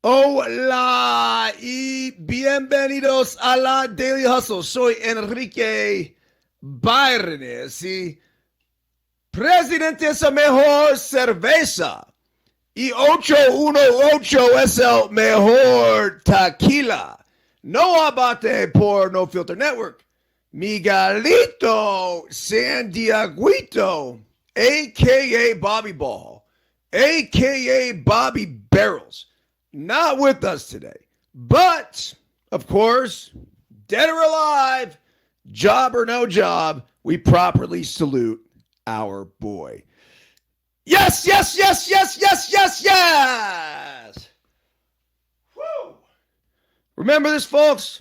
Hola y bienvenidos a la Daily Hustle. Soy Enrique Byrnes y Presidente es la mejor cerveza y 818 es el mejor tequila. No abate por No Filter Network. Miguelito San Dieguito, a.k.a. Bobby Ball, a.k.a. Bobby Barrels. Not with us today, but, of course, dead or alive, job or no job, we properly salute our boy. Yes, yes, yes, yes, yes, yes, yes! Woo! Remember this, folks.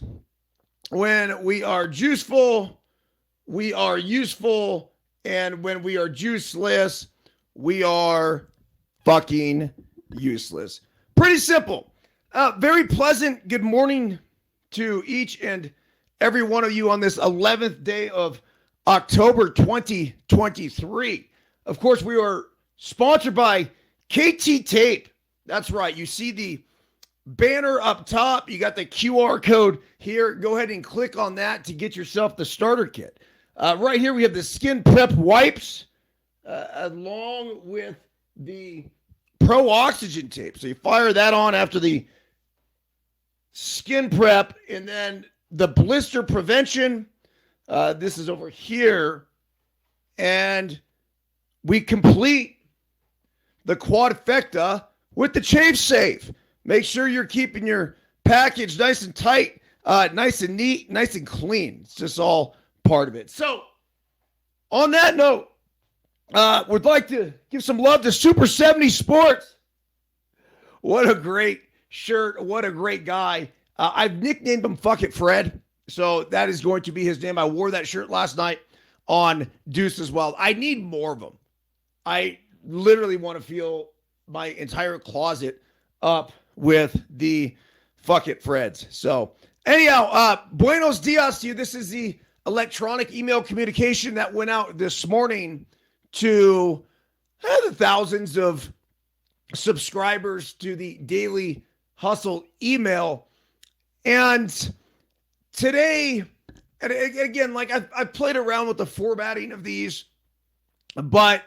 When we are juiceful, we are useful, and when we are juiceless, we are fucking useless. Pretty simple. Very pleasant good morning to each and every one of you on this 11th day of October 2023. Of course, we are sponsored by KT Tape. That's right. You see the banner up top. You got the QR code here. Go ahead and click on that to get yourself the starter kit. Right here, we have the Skin Prep wipes along with the Pro Oxygen tape. So you fire that on after the Skin Prep, and then the blister prevention. This is over here. And we complete the quadfecta with the Chafe Safe. Make sure you're keeping your package nice and tight, nice and neat, nice and clean. It's just all part of it. So on that note, would like to give some love to Super 70 Sports. What a great shirt. What a great guy. I've nicknamed him Fuck It Fred. So that is going to be his name. I wore that shirt last night on Deuce as well. I need more of them. I literally want to fill my entire closet up with the Fuck It Freds. So anyhow, buenos dias to you. This is the electronic email communication that went out this morning to the thousands of subscribers to the Daily Hustle email. And today, and again, like I've played around with the formatting of these, but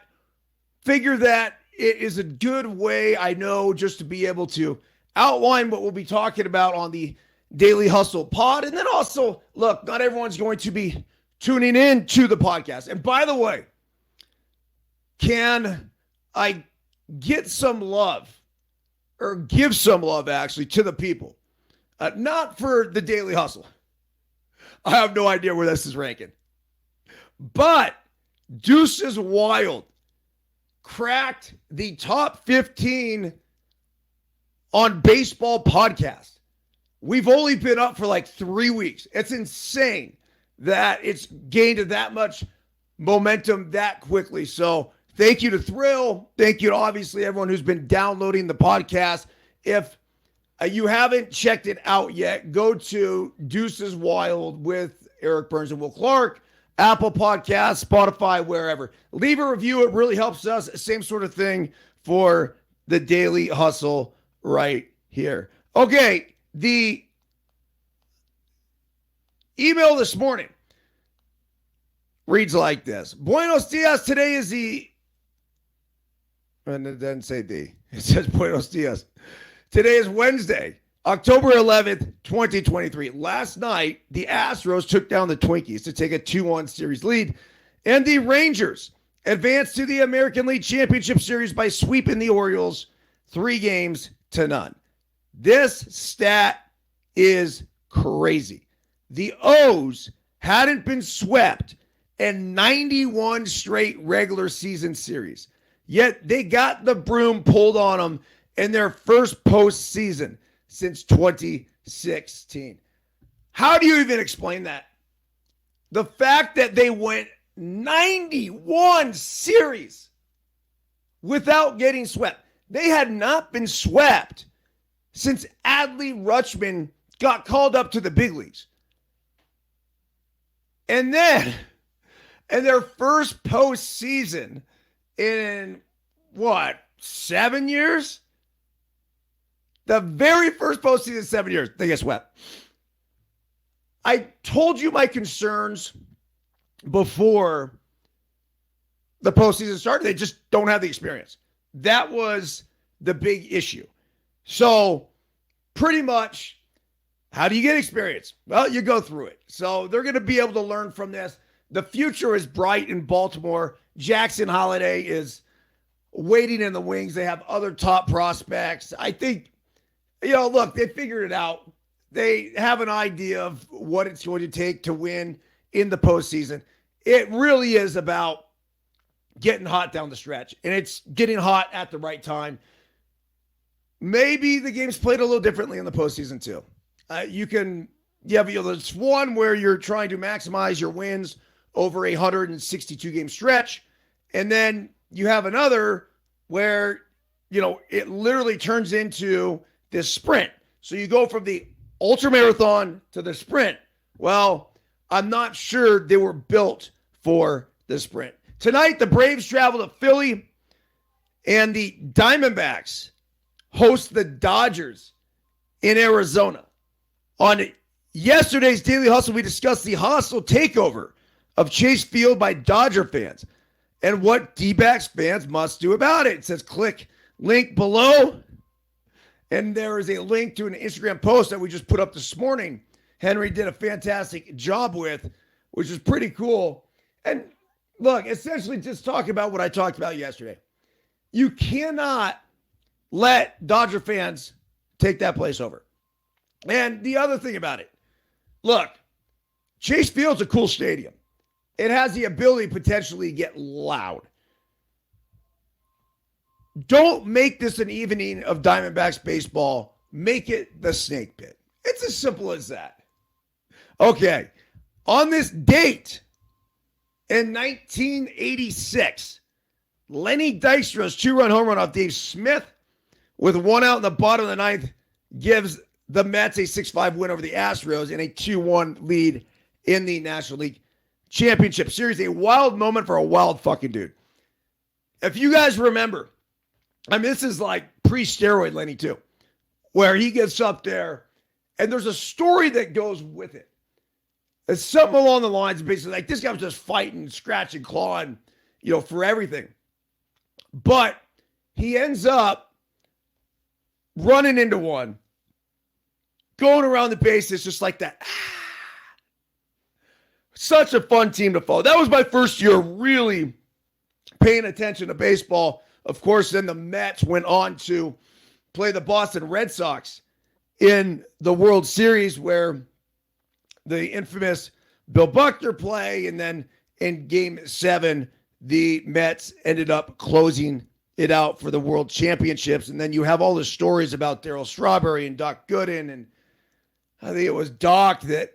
figure that it is a good way, I know, just to be able to outline what we'll be talking about on the Daily Hustle pod. And then also, look, not everyone's going to be tuning in to the podcast. And by the way, can I get some love, or give some love actually, to the people? Not for the Daily Hustle. I have no idea where this is ranking. But Deuce is Wild cracked the top 15 on baseball podcast. We've only been up for like 3 weeks. It's insane that it's gained that much momentum that quickly. So thank you to Thrill. Thank you to obviously everyone who's been downloading the podcast. If you haven't checked it out yet, go to Deuces Wild with Eric Byrnes and Will Clark, Apple Podcasts, Spotify, wherever. Leave a review. It really helps us. Same sort of thing for the Daily Hustle right here. Okay, the email this morning reads like this. Buenos dias. Today is the... And it doesn't say the. It says Buenos dias. Today is Wednesday, October 11th, 2023. Last night, the Astros took down the Twinkies to take a 2-1 series lead, and the Rangers advanced to the American League Championship Series by sweeping the Orioles 3-0. This stat is crazy. The O's hadn't been swept in 91 straight regular season series, yet they got the broom pulled on them in their first postseason since 2016. How do you even explain that? The fact that they went 91 series without getting swept. They had not been swept since Adley Rutschman got called up to the big leagues. And then, in their first postseason in, 7 years? The very first postseason in 7 years, they get swept. I told you my concerns before the postseason started. They just don't have the experience. That was the big issue. So pretty much, how do you get experience? Well, you go through it. So they're going to be able to learn from this. The future is bright in Baltimore. Jackson Holiday is waiting in the wings. They have other top prospects. I think, look, they figured it out. They have an idea of what it's going to take to win in the postseason. It really is about getting hot down the stretch, and it's getting hot at the right time. Maybe the game's played a little differently in the postseason too. There's one where you're trying to maximize your wins over a 162 game stretch, and then you have another where it literally turns into this sprint. So you go from the ultra marathon to the sprint. Well, I'm not sure they were built for the sprint. Tonight, the Braves travel to Philly, and the Diamondbacks host the Dodgers in Arizona. On yesterday's Daily Hustle, we discussed the hostile takeover of Chase Field by Dodger fans and what D-backs fans must do about it. It says click link below. And there is a link to an Instagram post that we just put up this morning. Henry did a fantastic job with, which is pretty cool. And look, essentially just talking about what I talked about yesterday. You cannot let Dodger fans take that place over. And the other thing about it, look, Chase Field's a cool stadium. It has the ability to potentially get loud. Don't make this an evening of Diamondbacks baseball. Make it the Snake Pit. It's as simple as that. Okay. On this date in 1986, Lenny Dykstra's 2-run home run off Dave Smith with one out in the bottom of the ninth gives the Mets a 6-5 win over the Astros and a 2-1 lead in the National League Championship Series. A wild moment for a wild fucking dude. If you guys remember, this is like pre-steroid Lenny too, where he gets up there and there's a story that goes with it. It's something along the lines of basically like this guy was just fighting, scratching, clawing, for everything. But he ends up running into one, going around the bases just like that. Such a fun team to follow. That was my first year really paying attention to baseball. Of course, then the Mets went on to play the Boston Red Sox in the World Series where the infamous Bill Buckner play, and then in Game 7, the Mets ended up closing it out for the World Championships. And then you have all the stories about Darryl Strawberry and Doc Gooden, and I think it was Doc that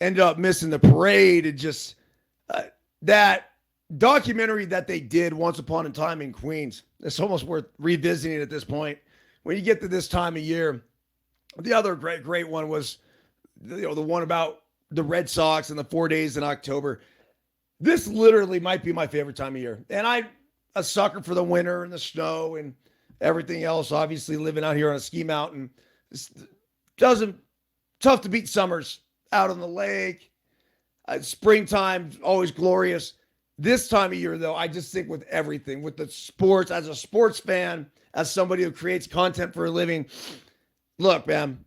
ended up missing the parade, and just that documentary that they did Once Upon a Time in Queens. It's almost worth revisiting at this point. When you get to this time of year, the other great one was the one about the Red Sox and the 4 days in October. This literally might be my favorite time of year. And I'm a sucker for the winter and the snow and everything else. Obviously, living out here on a ski mountain, tough to beat summers out on the lake. Springtime, always glorious. This time of year, though, I just think with everything, with the sports, as a sports fan, as somebody who creates content for a living, look, man,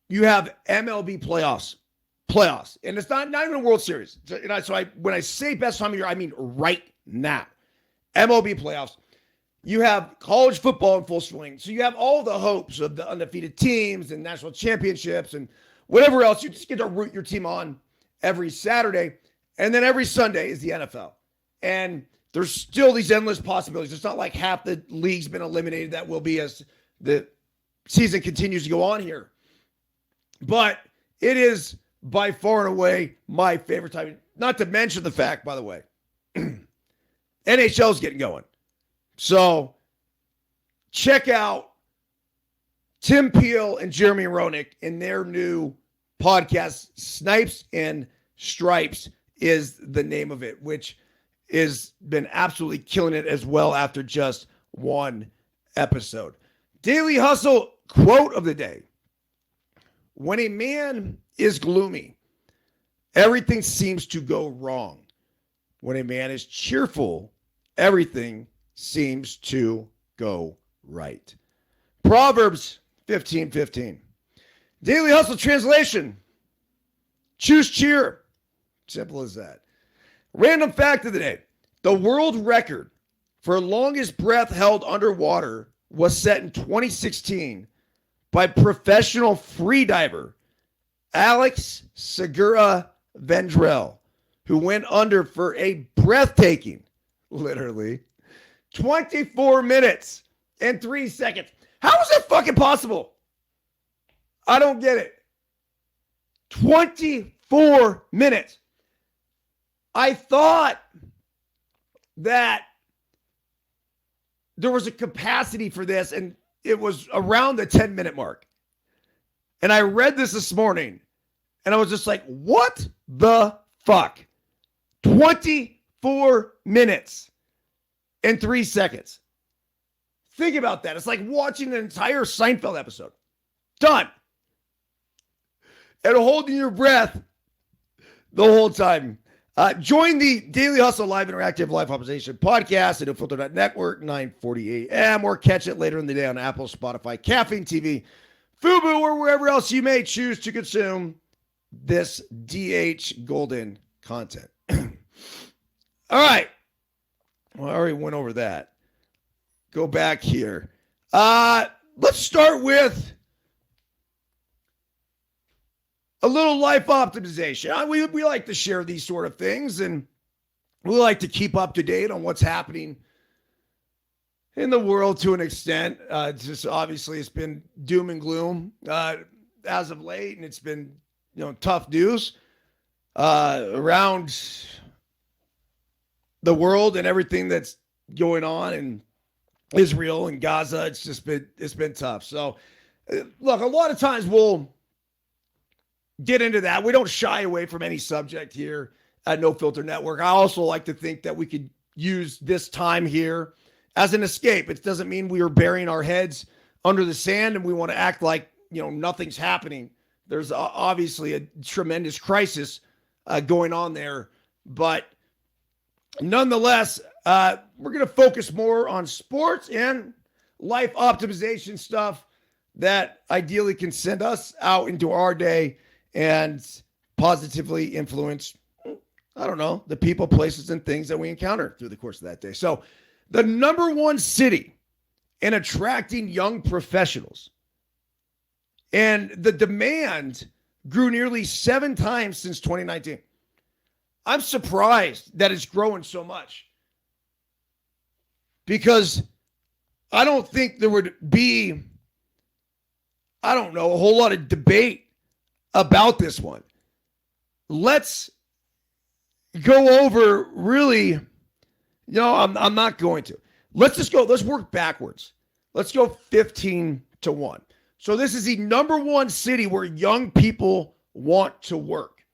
you have MLB playoffs, and it's not even a World Series. So when I say best time of year, I mean right now. MLB playoffs. You have college football in full swing, so you have all the hopes of the undefeated teams and national championships and whatever else. You just get to root your team on every Saturday. And then every Sunday is the NFL. And there's still these endless possibilities. It's not like half the league's been eliminated. That will be as the season continues to go on here. But it is by far and away my favorite time. Not to mention the fact, by the way, NHL's getting going. So check out Tim Peel and Jeremy Roenick in their new podcast, Snipes and Stripes is the name of it, which has been absolutely killing it as well after just one episode. Daily Hustle quote of the day. When a man is gloomy, everything seems to go wrong. When a man is cheerful, everything seems to go right. Proverbs 15:15. Daily Hustle translation. Choose cheer. Simple as that. Random fact of the day. The world record for longest breath held underwater was set in 2016 by professional freediver Alex Segura Vendrell, who went under for a breathtaking, literally, 24 minutes and 3 seconds. How is that fucking possible? I don't get it. 24 minutes. I thought that there was a capacity for this, and it was around the 10-minute mark. And I read this morning, and I was just like, what the fuck? 24 minutes and 3 seconds. Think about that. It's like watching an entire Seinfeld episode. Done. And holding your breath the whole time. Join the Daily Hustle Live Interactive Life Optimization Podcast at NoFilter.network, 9:40 a.m. or catch it later in the day on Apple, Spotify, Caffeine TV, Fubo, or wherever else you may choose to consume this DH Golden content. All right. Well, I already went over that. Go back here. Let's start with a little life optimization. We like to share these sort of things, and we like to keep up to date on what's happening in the world to an extent. Just obviously it's been doom and gloom as of late, and it's been tough news around the world and everything that's going on in Israel and Gaza. It's been tough. So look, a lot of times we'll get into that. We don't shy away from any subject here at No Filter Network. I also like to think that we could use this time here as an escape. It doesn't mean we are burying our heads under the sand and we want to act like, nothing's happening. There's obviously a tremendous crisis going on there. But nonetheless, we're going to focus more on sports and life optimization stuff that ideally can send us out into our day and positively influence, the people, places, and things that we encounter through the course of that day. So the number one city in attracting young professionals, and the demand grew nearly 7 times since 2019. I'm surprised that it's growing so much because I don't think there would be, a whole lot of debate about this one. Let's go over really, I'm not going to. Let's work backwards. Let's go 15-1. So this is the number one city where young people want to work.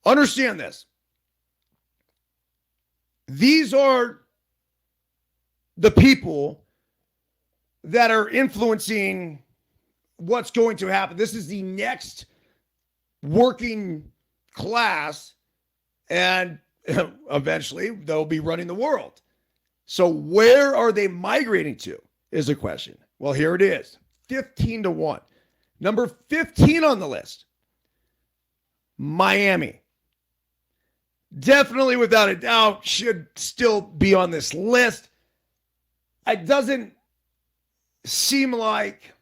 Understand this. These are the people that are influencing what's going to happen. This is the next working class, and eventually they'll be running the world. So where are they migrating to is a question. Well, here it is, 15-1. Number 15 on the list, Miami. Definitely, without a doubt, should still be on this list. It doesn't seem like,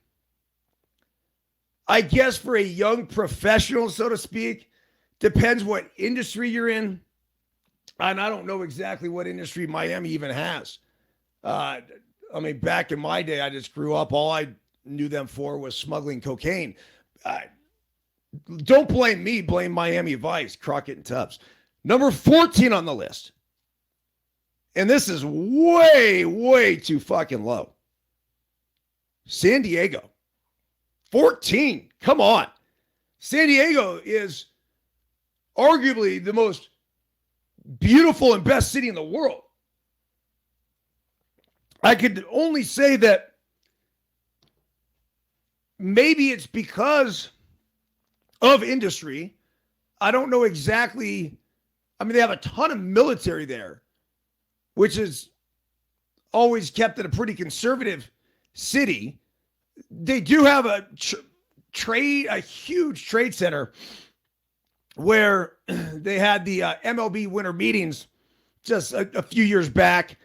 I guess for a young professional, so to speak, depends what industry you're in. And I don't know exactly what industry Miami even has. Back in my day, I just grew up. All I knew them for was smuggling cocaine. Don't blame me. Blame Miami Vice, Crockett and Tubbs. Number 14 on the list. And this is way, way too fucking low. San Diego. 14. Come on. San Diego is arguably the most beautiful and best city in the world. I could only say that maybe it's because of industry. I don't know exactly. I mean, they have a ton of military there, which is always kept it a pretty conservative city. They do have a huge trade center where they had the MLB winter meetings just a few years back.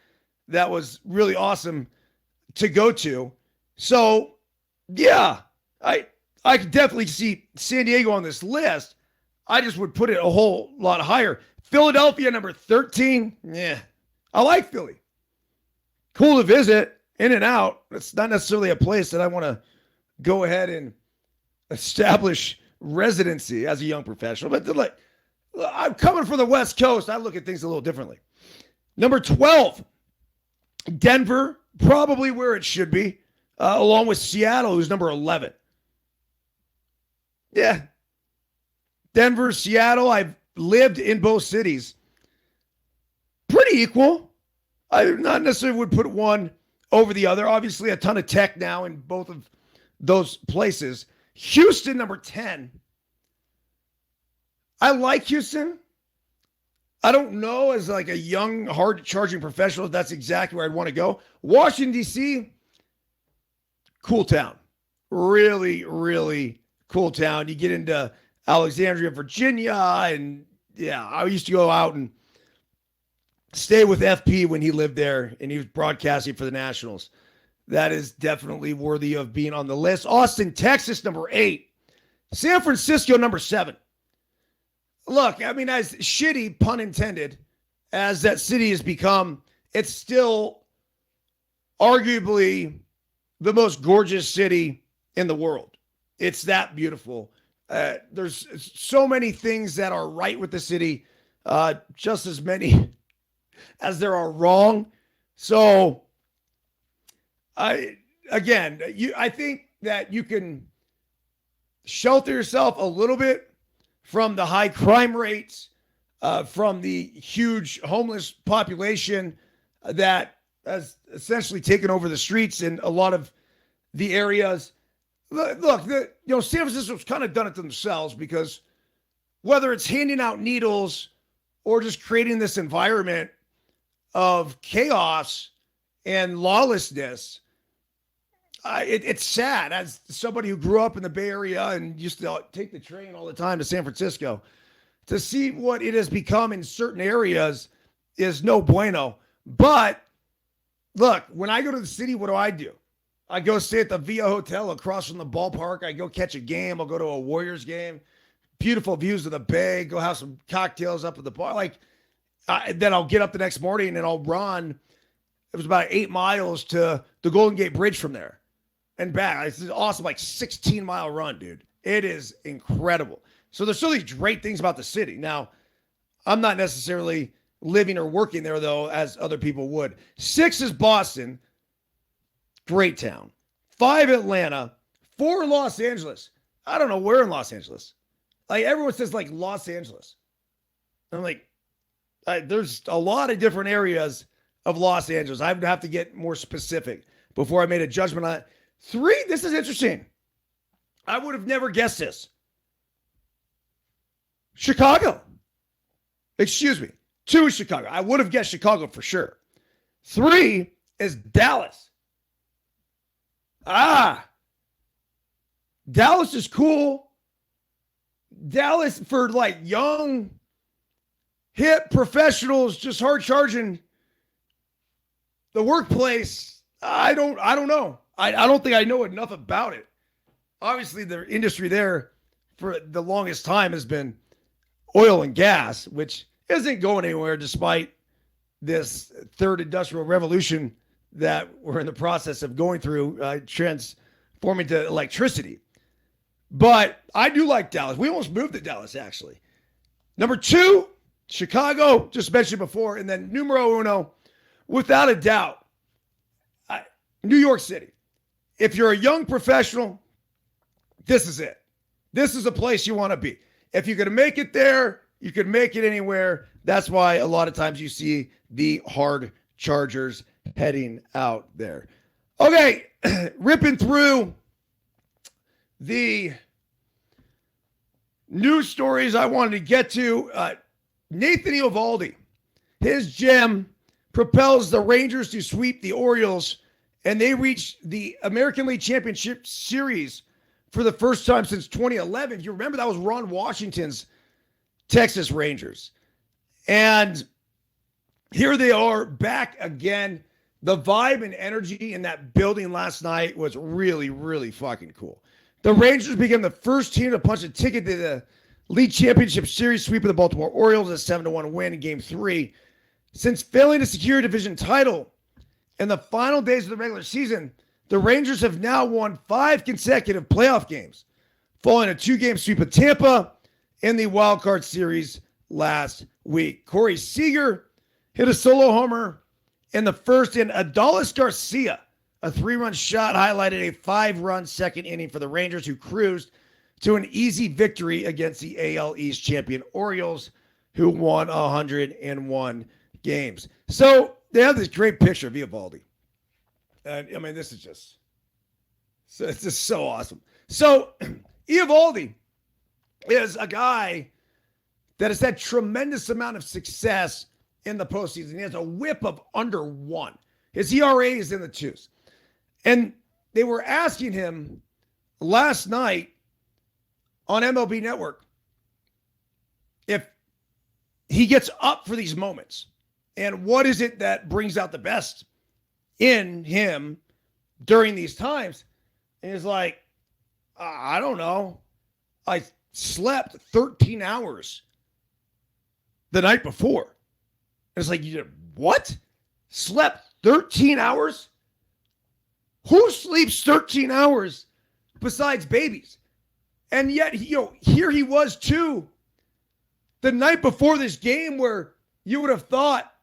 That was really awesome to go to. So, yeah, I could definitely see San Diego on this list. I just would put it a whole lot higher. Philadelphia, number 13. Yeah, I like Philly. Cool to visit, in and out. It's not necessarily a place that I want to go ahead and establish residency as a young professional. But like, I'm coming from the West Coast. I look at things a little differently. Number 12, Denver, probably where it should be, along with Seattle, who's number 11. Yeah. Denver, Seattle, I've lived in both cities. Pretty equal. I not necessarily would put one over the other. Obviously, a ton of tech now in both of those places. Houston, number 10. I like Houston. I don't know, as like a young, hard-charging professional, if that's exactly where I'd want to go. Washington, D.C., cool town. Really, really cool town. You get into Alexandria, Virginia, and yeah, I used to go out and stay with FP when he lived there, and he was broadcasting for the Nationals. That is definitely worthy of being on the list. Austin, Texas, number 8. San Francisco, number 7. Look, I mean, as shitty, pun intended, as that city has become, it's still arguably the most gorgeous city in the world. It's that beautiful. There's so many things that are right with the city, just as many as there are wrong. So, I think that you can shelter yourself a little bit from the high crime rates, from the huge homeless population that has essentially taken over the streets in a lot of the areas. Look, San Francisco's kind of done it to themselves, because whether it's handing out needles or just creating this environment of chaos and lawlessness, it's sad. As somebody who grew up in the Bay Area and used to take the train all the time to San Francisco, to see what it has become in certain areas is no bueno. But look, when I go to the city, what do? I go stay at the Via Hotel across from the ballpark. I go catch a game. I'll go to a Warriors game. Beautiful views of the Bay. Go have some cocktails up at the bar. Then I'll get up the next morning and I'll run. It was about 8 miles to the Golden Gate Bridge from there and back. It's an awesome, 16-mile run, dude. It is incredible. So there's so these great things about the city. Now, I'm not necessarily living or working there, though, as other people would. 6 is Boston. Great town. 5, Atlanta. 4, Los Angeles. I don't know where in Los Angeles. Everyone says, Los Angeles. I'm like, there's a lot of different areas of Los Angeles. I would have to get more specific before I made a judgment on it. 3, this is interesting. I would have never guessed this. Chicago. Excuse me. 2 is Chicago. I would have guessed Chicago for sure. 3 is Dallas. Dallas is cool. Dallas for young, hip professionals, just hard charging. The workplace, I don't know. I don't think I know enough about it. Obviously, the industry there for the longest time has been oil and gas, which isn't going anywhere despite this third industrial revolution that we're in the process of going through, transforming to electricity. But I do like Dallas. We almost moved to Dallas, actually. Number 2, Chicago, just mentioned before. And then numero uno, without a doubt, New York City. If you're a young professional, this is it. This is a place you want to be. If you're going to make it there, you can make it anywhere. That's why a lot of times you see the hard chargers heading out there. Okay, ripping through the news stories I wanted to get to. Nathan Eovaldi, his gem propels the Rangers to sweep the Orioles, and they reached the American League Championship Series for the first time since 2011. If you remember, that was Ron Washington's Texas Rangers. And here they are back again. The vibe and energy in that building last night was really, really fucking cool. The Rangers became the first team to punch a ticket to the League Championship Series, sweep of the Baltimore Orioles, a 7-1 win in Game 3. Since failing to secure a division title in the final days of the regular season, the Rangers have now won 5 consecutive playoff games, following a 2-game sweep of Tampa in the wild card series last week. Corey Seager hit a solo homer in the first, and Adolis Garcia, a 3-run shot, highlighted a 5-run second inning for the Rangers, who cruised to an easy victory against the AL East champion Orioles, who won 101 games. So they have this great picture of Eovaldi. And I mean, this is just, it's just so awesome. So Eovaldi is a guy that has had tremendous amount of success in the postseason. He has a whip of under 1. His ERA is in the 2s. And they were asking him last night on MLB Network if he gets up for these moments and what is it that brings out the best in him during these times. And he's like, I don't know. I slept 13 hours the night before. And it's like, you did what? Slept 13 hours? Who sleeps 13 hours besides babies? And yet, here he was too, the night before this game, where you would have thought,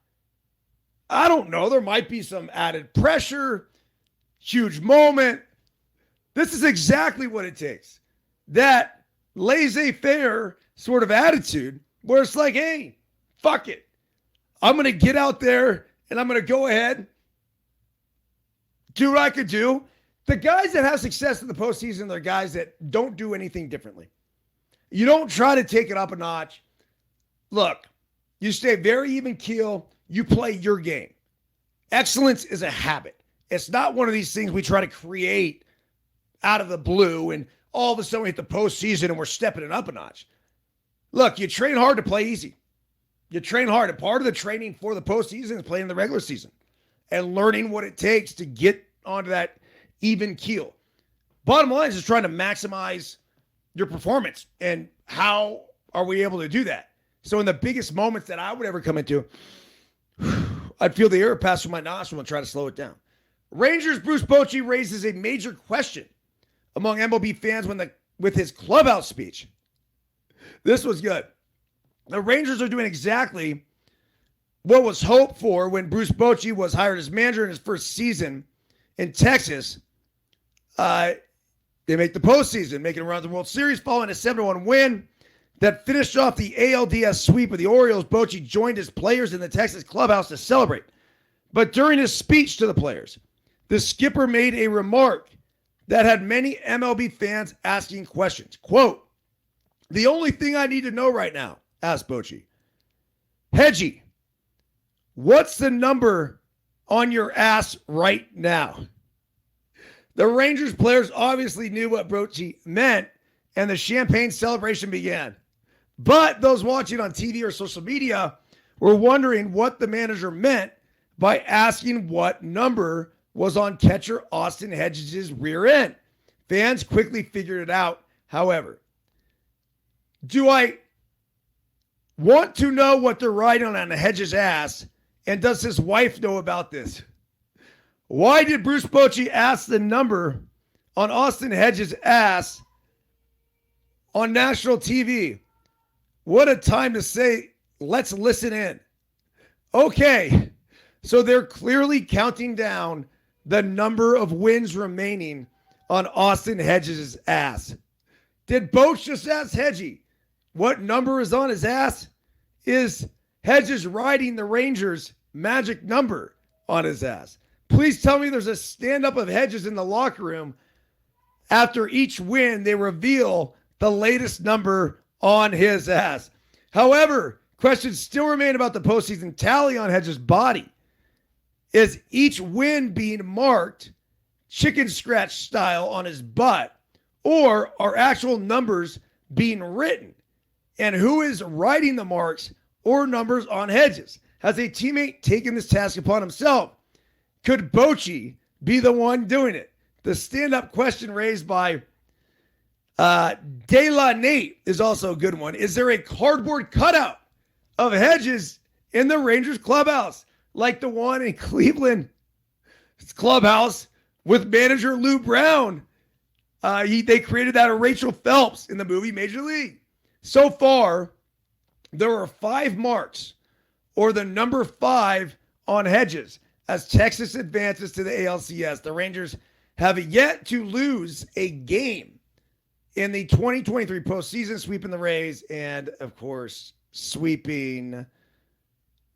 I don't know, there might be some added pressure, huge moment. This is exactly what it takes. That laissez-faire sort of attitude where it's like, hey, fuck it. I'm going to get out there and I'm going to go ahead, do what I could do. The guys that have success in the postseason are guys that don't do anything differently. You don't try to take it up a notch. Look, you stay very even keel. You play your game. Excellence is a habit. It's not one of these things we try to create out of the blue and all of a sudden we hit the postseason and we're stepping it up a notch. Look, you train hard to play easy. You train hard. And part of the training for the postseason is playing the regular season and learning what it takes to get onto that even keel. Bottom line is just trying to maximize your performance. And how are we able to do that? So in the biggest moments that I would ever come into, I'd feel the air pass through my nostril and try to slow it down. Rangers' Bruce Bochy raises a major question among MLB fans with his clubhouse speech. This was good. The Rangers are doing exactly what was hoped for when Bruce Bochy was hired as manager in his first season in Texas. They make the postseason, making a run to the World Series following a 7-1 win that finished off the ALDS sweep of the Orioles. Bochy joined his players in the Texas clubhouse to celebrate. But during his speech to the players, the skipper made a remark that had many MLB fans asking questions. Quote, "The only thing I need to know right now," asked Bochy, "Hedgie, what's the number on your ass right now?" The Rangers players obviously knew what Bochy meant, and the champagne celebration began. But those watching on TV or social media were wondering what the manager meant by asking what number was on catcher Austin Hedges' rear end. Fans quickly figured it out, however. Do I want to know what they're riding on Hedges' ass, and does his wife know about this? Why did Bruce Bochy ask the number on Austin Hedges' ass on national TV? What a time to say, let's listen in. Okay, so they're clearly counting down the number of wins remaining on Austin Hedges' ass. Did Boch just ask Hedgie what number is on his ass? Is Hedges riding the Rangers' magic number on his ass. Please tell me there's a stand-up of Hedges in the locker room. After each win, they reveal the latest number on his ass. However, questions still remain about the postseason tally on Hedges' body. Is each win being marked chicken scratch style on his butt, or are actual numbers being written? And who is writing the marks or numbers on Hedges? Has a teammate taken this task upon himself? Could Bochy be the one doing it? The stand-up question raised by De La Nate is also a good one. Is there a cardboard cutout of Hedges in the Rangers clubhouse, like the one in Cleveland clubhouse with manager Lou Brown? They created that of Rachel Phelps in the movie Major League. So far, there are 5 marks, or the number 5 on Hedges, as Texas advances to the ALCS. The Rangers have yet to lose a game in the 2023 postseason, sweeping the Rays and, of course, sweeping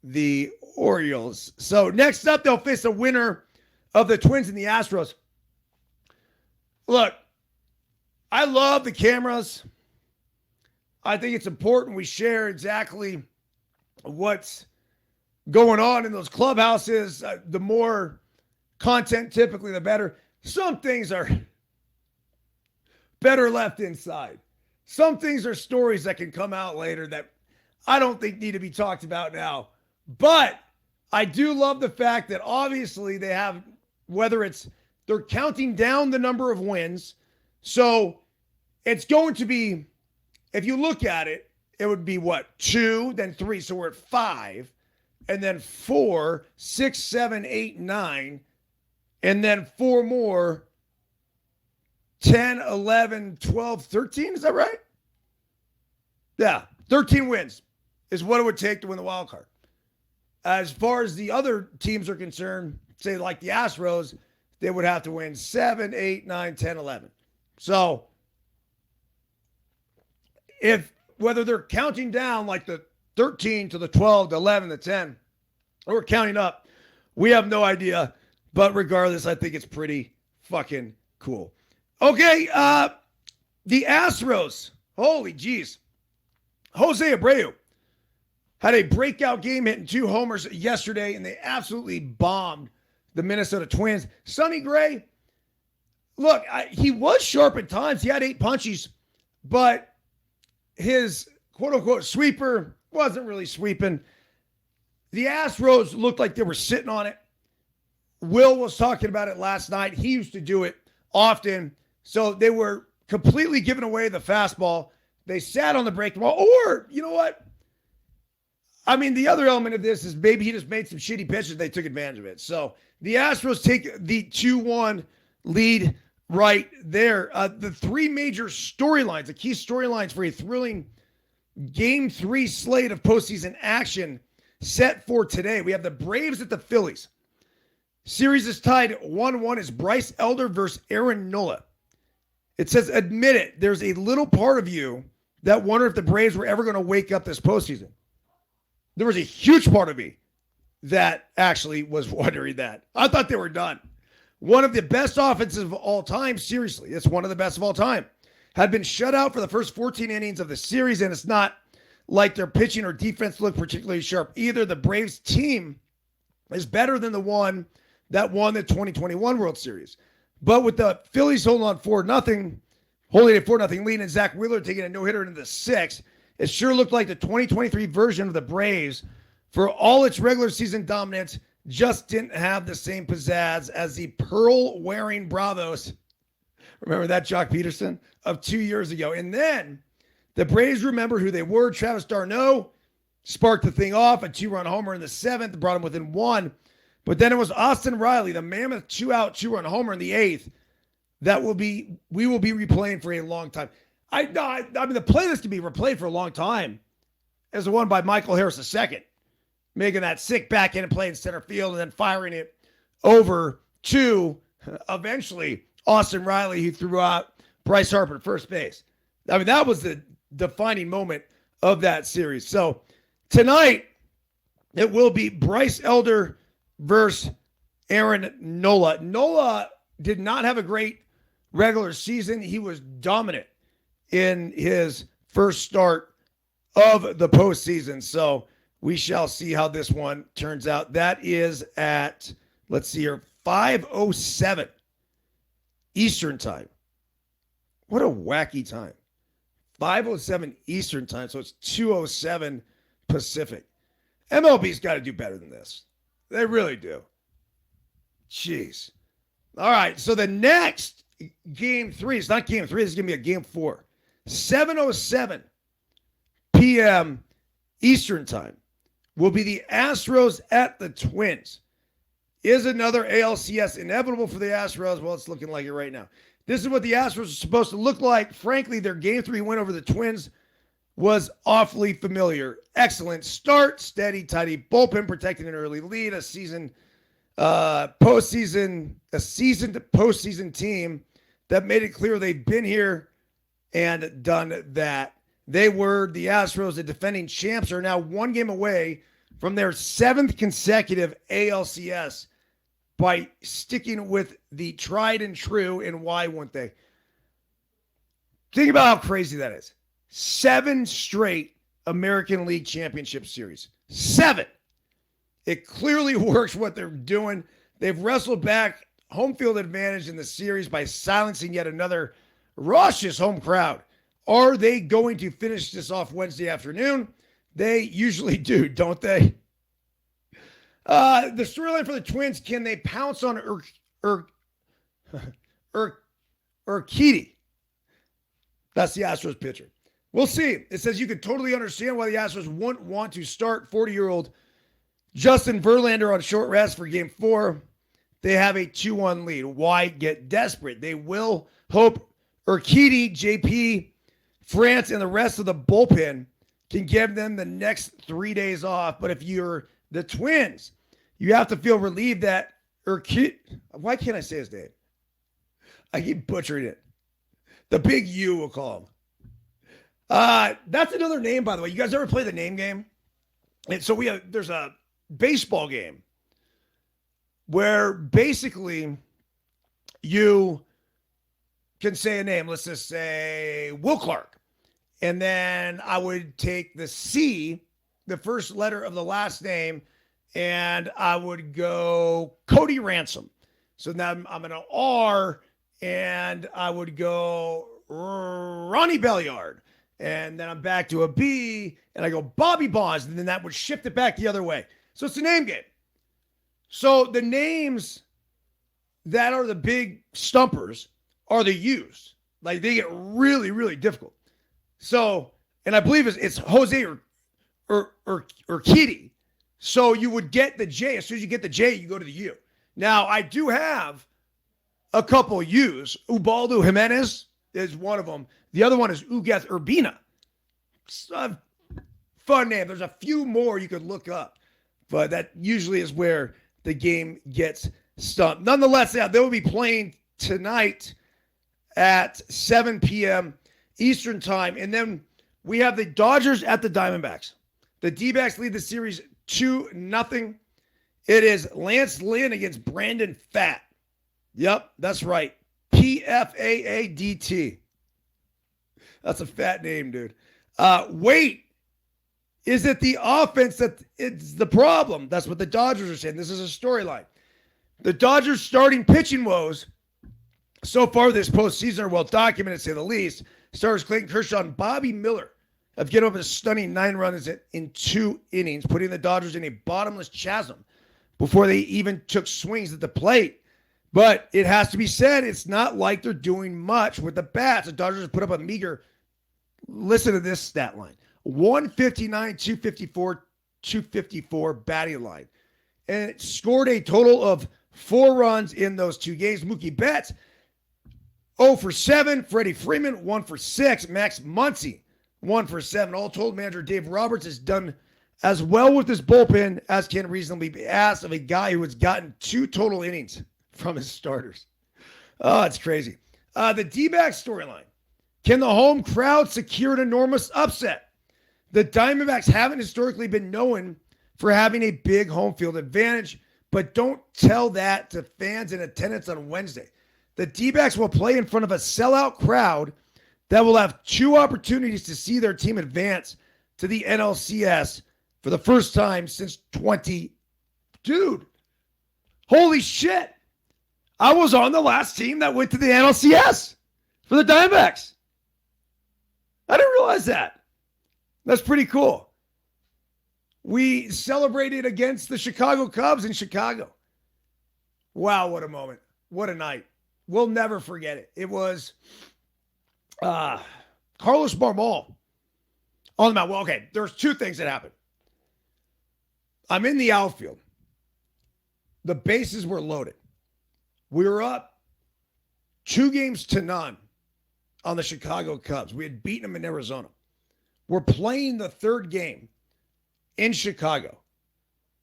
the Orioles. So next up, they'll face the winner of the Twins and the Astros. Look, I love the cameras. I think it's important we share exactly what's going on in those clubhouses. The more content, typically, the better. Some things are better left inside. Some things are stories that can come out later that I don't think need to be talked about now. But I do love the fact that obviously they have, whether it's they're counting down the number of wins. So it's going to be, if you look at it, it would be what? 2, then 3. So we're at 5. And then 4, 6, 7, 8, 9. And then 4 more. 10, 11, 12, 13. Is that right? Yeah. 13 wins is what it would take to win the wild card. As far as the other teams are concerned, say like the Astros, they would have to win 7, 8, 9, 10, 11. So if whether they're counting down like the 13 to the 12, the 11, the 10, or counting up, we have no idea. But regardless, I think it's pretty fucking cool. Okay, the Astros. Holy jeez. Jose Abreu had a breakout game, hitting 2 homers yesterday, and they absolutely bombed the Minnesota Twins. Sonny Gray, look, he was sharp at times. He had 8 punchies, but his quote-unquote sweeper wasn't really sweeping. The Astros looked like they were sitting on it. Will was talking about it last night. He used to do it often. So they were completely giving away the fastball. They sat on the breaking ball. Or, you know what? I mean, the other element of this is maybe he just made some shitty pitches. They took advantage of it. So the Astros take the 2-1 lead right there. The 3 major storylines, the key storylines for a thrilling Game 3 slate of postseason action set for today. We have the Braves at the Phillies. Series is tied 1-1 as Bryce Elder versus Aaron Nola. It says, admit it, there's a little part of you that wonder if the Braves were ever going to wake up this postseason. There was a huge part of me that actually was wondering that. I thought they were done. One of the best offenses of all time, seriously, it's one of the best of all time, had been shut out for the first 14 innings of the series, and it's not like their pitching or defense looked particularly sharp either. The Braves team is better than the one that won the 2021 World Series. But with the Phillies holding a 4-0 lead, and Zach Wheeler taking a no-hitter into the 6th, it sure looked like the 2023 version of the Braves, for all its regular season dominance, just didn't have the same pizzazz as the pearl-wearing Bravos. Remember that, Jock Peterson? Of 2 years ago. And then the Braves remember who they were. Travis d'Arnaud sparked the thing off, a 2-run homer in the 7th, brought him within 1. But then it was Austin Riley, the mammoth 2-out, 2-run homer in the 8th, that we will be replaying for a long time. I mean, the play that's to be replayed for a long time is the one by Michael Harris II, making that sick backhand play in center field and then firing it over to eventually Austin Riley, who threw out Bryce Harper at first base. I mean, that was the defining moment of that series. So tonight, it will be Bryce Elder versus Aaron Nola. Nola did not have a great regular season. He was dominant in his first start of the postseason. So we shall see how this one turns out. That is at, let's see here, 5:07 Eastern time. What a wacky time. 5:07 Eastern time, so it's 2:07 Pacific. MLB's got to do better than this. They really do. Jeez. All right, so the next game 3, it's not game 3, this is going to be a game 4. 7:07 p.m. Eastern time will be the Astros at the Twins. Is another ALCS inevitable for the Astros? Well, it's looking like it right now. This is what the Astros are supposed to look like. Frankly, their game 3 win over the Twins was awfully familiar. Excellent start, steady, tidy bullpen, protecting an early lead, a seasoned postseason team that made it clear they've been here and done that. They were the Astros, the defending champs, are now 1 game away from their 7th consecutive ALCS by sticking with the tried and true. And why wouldn't they? Think about how crazy that is. 7 straight American League Championship Series. 7. It clearly works what they're doing. They've wrestled back home field advantage in the series by silencing yet another raucous home crowd. Are they going to finish this off Wednesday afternoon? They usually do, don't they? The storyline for the Twins, can they pounce on Urquidy? That's the Astros pitcher. We'll see. It says you can totally understand why the Astros wouldn't want to start 40-year-old Justin Verlander on short rest for game 4. They have a 2-1 lead. Why get desperate? They will hope Urquidy, JP, France, and the rest of the bullpen can give them the next 3 days off. But if you're the Twins, you have to feel relieved that Urquidy, why can't I say his name? I keep butchering it. The big U, we'll call him. That's another name, by the way. You guys ever play the name game? And so there's a baseball game where basically you can say a name. Let's just say Will Clark. And then I would take the C, the first letter of the last name, and I would go Cody Ransom. So now I'm an R, and I would go Ronnie Belliard. And then I'm back to a B, and I go Bobby Bonds, and then that would shift it back the other way. So it's a name game. So the names that are the big stumpers are the U's. Like, they get really, really difficult. So, and I believe it's Jose or Kitty. So you would get the J. As soon as you get the J, you go to the U. Now, I do have a couple U's. Ubaldo Jimenez is one of them. The other one is Ugueth Urbina. Fun name. There's a few more you could look up, but that usually is where the game gets stumped. Nonetheless, yeah, they will be playing tonight at 7 p.m. Eastern time. And then we have the Dodgers at the Diamondbacks. The D-backs lead the series 2-0. It is Lance Lynn against Brandon Pfaadt. Yep, that's right. P-F-A-A-D-T. That's a fat name, dude. Wait, is it the offense that it's the problem? That's what the Dodgers are saying. This is a storyline. The Dodgers' starting pitching woes so far this postseason are well documented, to say the least. Stars Clayton Kershaw and Bobby Miller have given up a stunning 9 runs in 2 innings, putting the Dodgers in a bottomless chasm before they even took swings at the plate. But it has to be said, it's not like they're doing much with the bats. The Dodgers put up a meager, listen to this stat line, 159, 254, 254 batting line. And it scored a total of 4 runs in those 2 games. Mookie Betts, 0 for 7. Freddie Freeman, 1 for 6. Max Muncy, 1 for 7. All told, manager Dave Roberts has done as well with his bullpen as can reasonably be asked of a guy who has gotten 2 total innings from his starters. Oh, it's crazy. The D-backs storyline. Can the home crowd secure an enormous upset? The Diamondbacks haven't historically been known for having a big home field advantage, But don't tell that to fans in attendance on Wednesday. The D-backs will play in front of a sellout crowd that will have 2 opportunities to see their team advance to the NLCS for the first time since 20. Dude, holy shit. I was on the last team that went to the NLCS for the Diamondbacks. I didn't realize that. That's pretty cool. We celebrated against the Chicago Cubs in Chicago. Wow, what a moment. What a night. We'll never forget it. It was Carlos Marmol on the mound. Well, okay, there's 2 things that happened. I'm in the outfield. The bases were loaded. We were up 2-0 on the Chicago Cubs. We had beaten them in Arizona. We're playing the 3rd game in Chicago.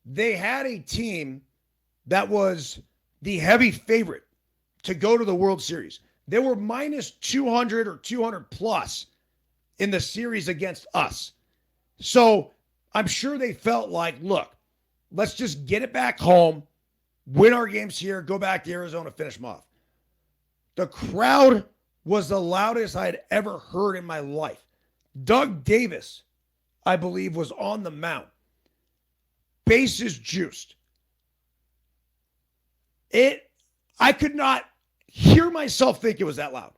They had a team that was the heavy favorite to go to the World Series. They were minus 200 or 200 plus in the series against us. So I'm sure they felt like, look, let's just get it back home, win our games here, go back to Arizona, finish them off. The crowd was the loudest I had ever heard in my life. Doug Davis, I believe, was on the mound. Bases juiced. I could not hear myself think it was that loud.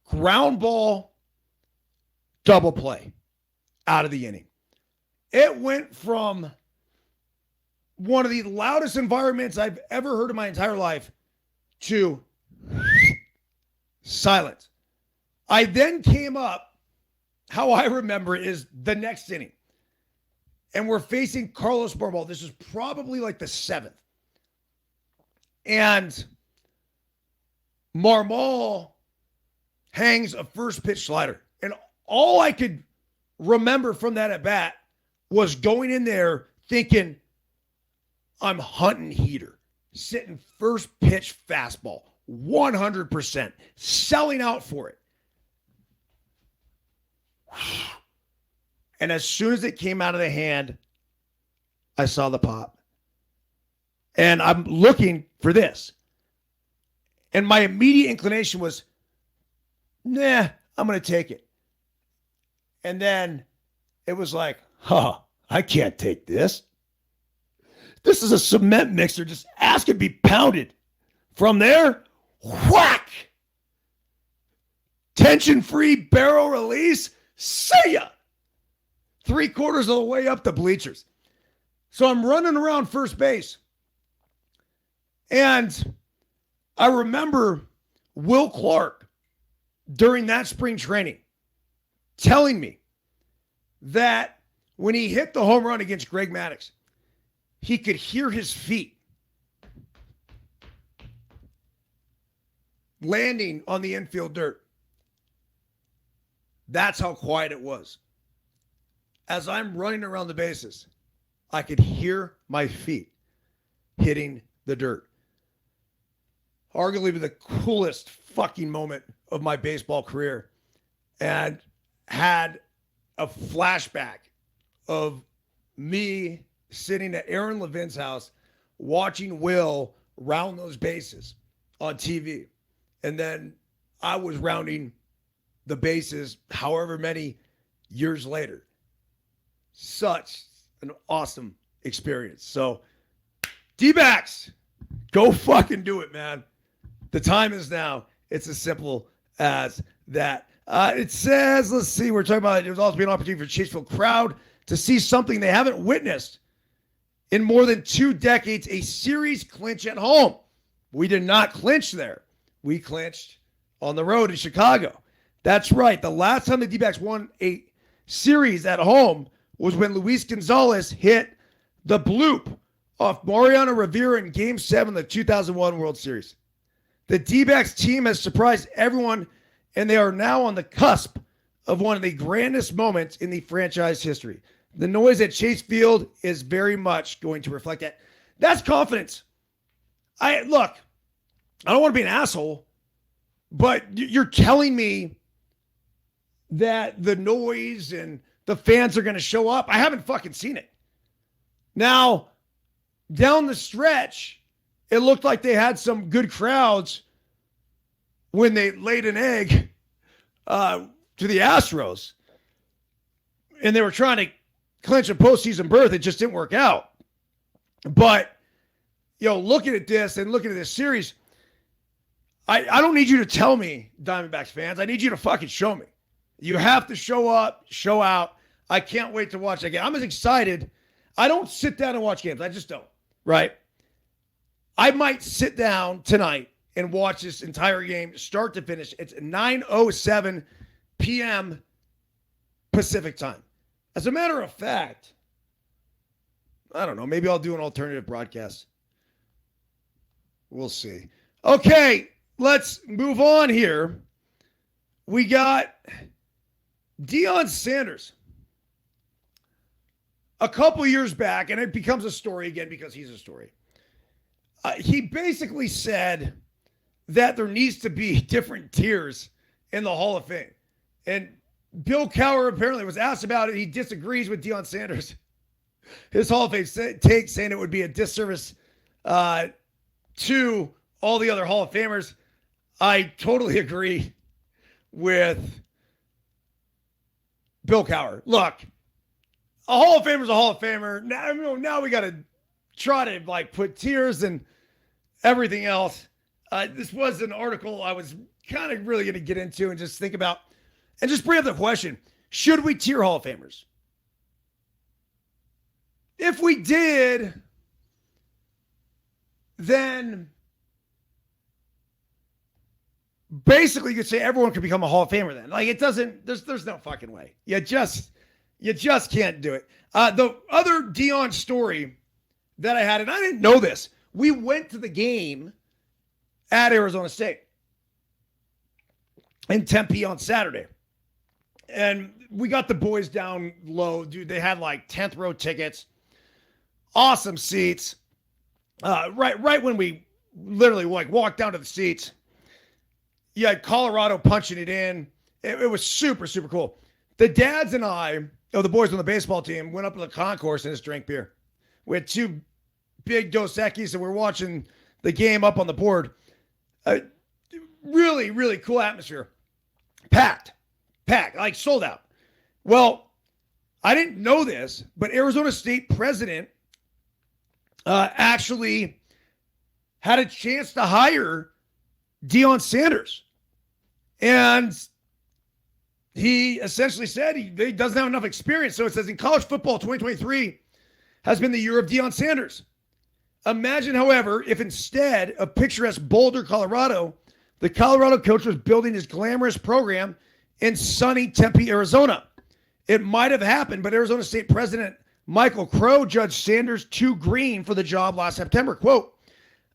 Ground ball, double play out of the inning. It went from one of the loudest environments I've ever heard in my entire life to silence. I then came up, how I remember it is the next inning. And we're facing Carlos Marmol. This is probably like the 7th. And Marmol hangs a first pitch slider. And all I could remember from that at bat was going in there thinking, I'm hunting heater, sitting first pitch fastball, 100%, selling out for it. And as soon as it came out of the hand, I saw the pop. And I'm looking for this. And my immediate inclination was, nah, I'm going to take it. And then it was like, I can't take this. This is a cement mixer. Just ask it be pounded. From there, whack. Tension-free barrel release. See ya. 3/4 of the way up the bleachers. So I'm running around first base. And I remember Will Clark during that spring training telling me that when he hit the home run against Greg Maddux, he could hear his feet landing on the infield dirt. That's how quiet it was. As I'm running around the bases, I could hear my feet hitting the dirt. Arguably the coolest fucking moment of my baseball career, and had a flashback of me sitting at Aaron Levin's house watching Will round those bases on TV. And then I was rounding the bases however many years later. Such an awesome experience. So, D-backs, go fucking do it, man. The time is now. It's as simple as that. It says, let's see, we're talking about, it was also be an opportunity for the Chaseville crowd to see something they haven't witnessed in more than 2 decades, a series clinch at home. We did not clinch there. We clinched on the road in Chicago. That's right. The last time the D-backs won a series at home was when Luis Gonzalez hit the bloop off Mariano Rivera in Game 7 of the 2001 World Series. The D-backs team has surprised everyone, and they are now on the cusp of one of the grandest moments in the franchise history. The noise at Chase Field is very much going to reflect that. That's confidence. Look, I don't want to be an asshole, but you're telling me that the noise and the fans are going to show up. I haven't fucking seen it. Now, down the stretch, it looked like they had some good crowds when they laid an egg to the Astros. And they were trying to clinch a postseason berth. It just didn't work out. But, looking at this and looking at this series, I don't need you to tell me, Diamondbacks fans. I need you to fucking show me. You have to show up, show out. I can't wait to watch that game. I'm as excited. I don't sit down and watch games. I just don't, right? I might sit down tonight and watch this entire game start to finish. It's 9:07 p.m. Pacific time. As a matter of fact, I don't know. Maybe I'll do an alternative broadcast. We'll see. Okay, let's move on here. We got Deion Sanders. A couple years back, and it becomes a story again because he's a story. He basically said that there needs to be different tiers in the Hall of Fame. And Bill Cowher apparently was asked about it. He disagrees with Deion Sanders. His Hall of Fame take, saying it would be a disservice to all the other Hall of Famers. I totally agree with Bill Cowher. Look, a Hall of Famer is a Hall of Famer. Now we got to try to put tiers and everything else. This was an article I was kind of really going to get into and just think about and just bring up the question, should we tier Hall of Famers? If we did, then basically you could say everyone could become a Hall of Famer then. It doesn't, there's no fucking way. You just can't do it. The other Deion story that I had, and I didn't know this, we went to the game at Arizona State in Tempe on Saturday. And we got the boys down low. Dude, they had 10th row tickets. Awesome seats. Right when we literally walked down to the seats, you had Colorado punching it in. It was super, super cool. The dads and I, the boys on the baseball team, went up to the concourse and just drank beer. We had two big Dos Equis, and we're watching the game up on the board. Really, really cool atmosphere. Packed, sold out. Well, I didn't know this, but Arizona State president actually had a chance to hire Deion Sanders. And he essentially said he doesn't have enough experience. So it says in college football 2023 has been the year of Deion Sanders. Imagine, however, if instead of picturesque Boulder, Colorado, the Colorado coach was building his glamorous program in sunny Tempe, Arizona. It might have happened, but Arizona State President Michael Crow judged Sanders too green for the job last September. Quote,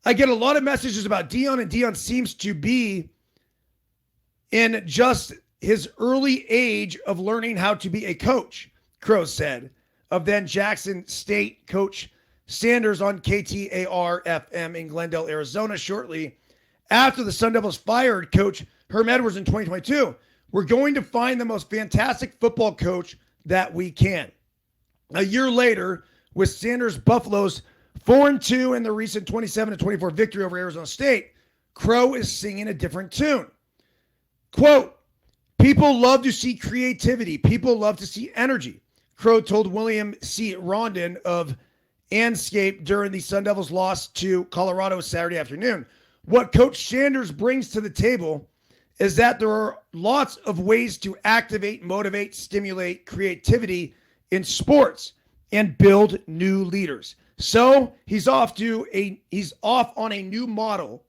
I get a lot of messages about Deion, and Deion seems to be in just his early age of learning how to be a coach, Crow said, of then Jackson State coach Sanders on KTAR-FM in Glendale, Arizona, shortly after the Sun Devils fired coach Herm Edwards in 2022. We're going to find the most fantastic football coach that we can. A year later, with Sanders' Buffalo's 4-2 in the recent 27-24 victory over Arizona State, Crow is singing a different tune. Quote, people love to see creativity. People love to see energy. Crow told William C. Rondon of Anscape during the Sun Devils' loss to Colorado Saturday afternoon. What Coach Sanders brings to the table is that there are lots of ways to activate, motivate, stimulate creativity in sports and build new leaders. So he's off on a new model,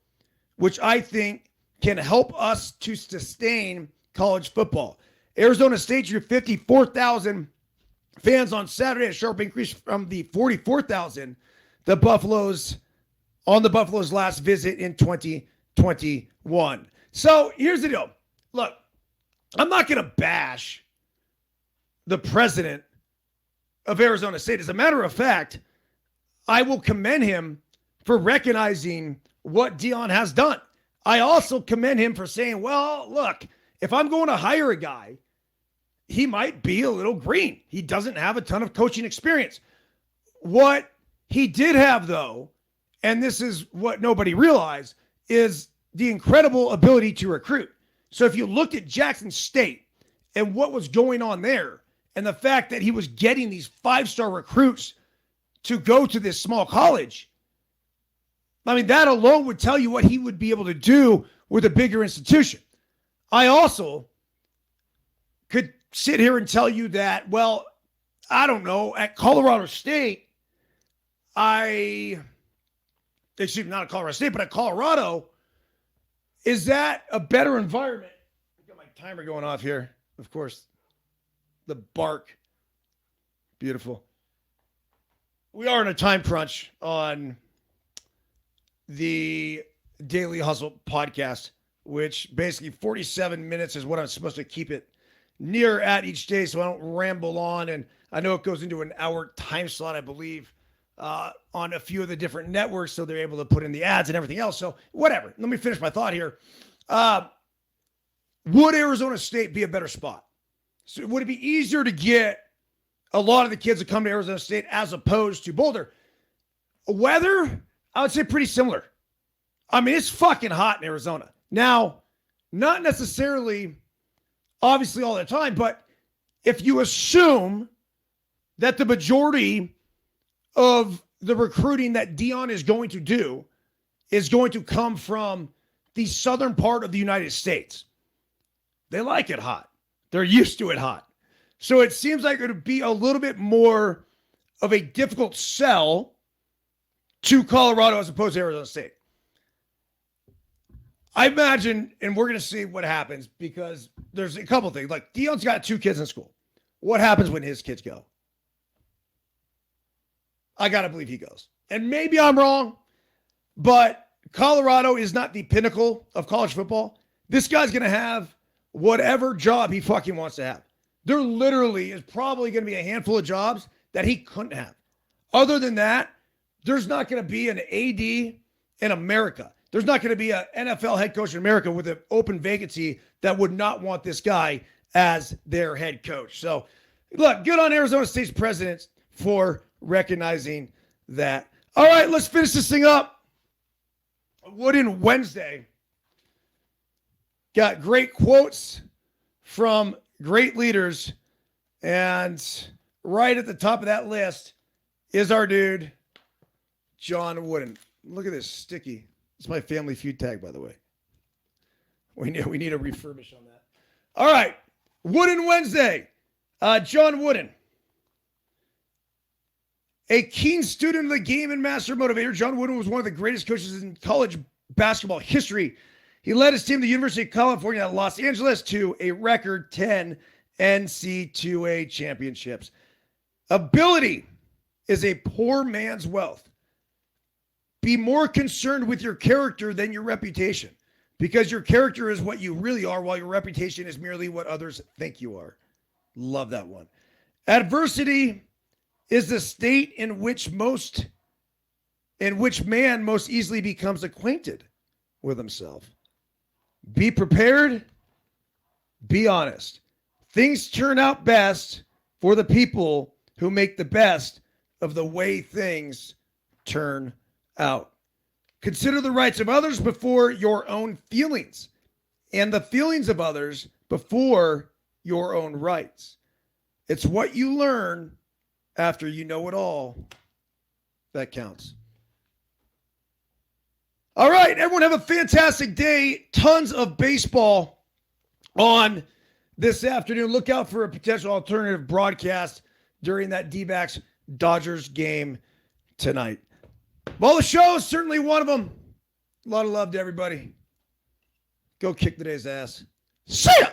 which I think can help us to sustain college football. Arizona State drew 54,000 fans on Saturday, a sharp increase from the 44,000 the Buffaloes last visit in 2021. So here's the deal. Look, I'm not going to bash the president of Arizona State. As a matter of fact, I will commend him for recognizing what Deion has done. I also commend him for saying, well, look, if I'm going to hire a guy, he might be a little green. He doesn't have a ton of coaching experience. What He did have, though, and this is what nobody realized, is the incredible ability to recruit. So if you looked at Jackson State and what was going on there, and the fact that he was getting these 5-star recruits to go to this small college, I mean, that alone would tell you what he would be able to do with a bigger institution. I also could sit here and tell you that, well, I don't know, at Colorado State, not at Colorado State, but at Colorado, is that a better environment? I've got my timer going off here, of course. The bark. Beautiful. We are in a time crunch on the Daily Hustle podcast, which basically 47 minutes is what I'm supposed to keep it near at each day so I don't ramble on. And I know it goes into an hour time slot, I believe, on a few of the different networks, so they're able to put in the ads and everything else. So whatever. Let me finish my thought here. Would Arizona State be a better spot? So would it be easier to get a lot of the kids to come to Arizona State as opposed to Boulder? Weather, I would say pretty similar. I mean, it's fucking hot in Arizona. Now, not necessarily, obviously, all the time, but if you assume that the majority of the recruiting that Dion is going to do is going to come from the southern part of the United States, they like it hot. They're used to it hot. So it seems like it would be a little bit more of a difficult sell to Colorado as opposed to Arizona State. I imagine, and we're going to see what happens, because there's a couple things. Like, Dion's got 2 kids in school. What happens when his kids go? I got to believe he goes. And maybe I'm wrong, but Colorado is not the pinnacle of college football. This guy's going to have whatever job he fucking wants to have. There literally is probably going to be a handful of jobs that he couldn't have. Other than that, there's not going to be an AD in America. There's not going to be an NFL head coach in America with an open vacancy that would not want this guy as their head coach. So, look, good on Arizona State's president for recognizing that. All right, let's finish this thing up. Wooden Wednesday. Got great quotes from great leaders. And right at the top of that list is our dude, John Wooden. Look at this sticky. It's my Family Feud tag, by the way. We need a refurbish on that. All right. Wooden Wednesday. John Wooden. A keen student of the game and master motivator, John Wooden was one of the greatest coaches in college basketball history. He led his team, the University of California at Los Angeles, to a record 10 NCAA championships. Ability is a poor man's wealth. Be more concerned with your character than your reputation, because your character is what you really are, while your reputation is merely what others think you are. Love that one. Adversity is the state in which man most easily becomes acquainted with himself. Be prepared. Be honest. Things turn out best for the people who make the best of the way things turn out. Consider the rights of others before your own feelings, and the feelings of others before your own rights. It's what you learn after you know it all that counts. All right, everyone have a fantastic day. Tons of baseball on this afternoon. Look out for a potential alternative broadcast during that D-backs Dodgers game tonight. Well, the show is certainly one of them. A lot of love to everybody. Go kick today's ass. See ya!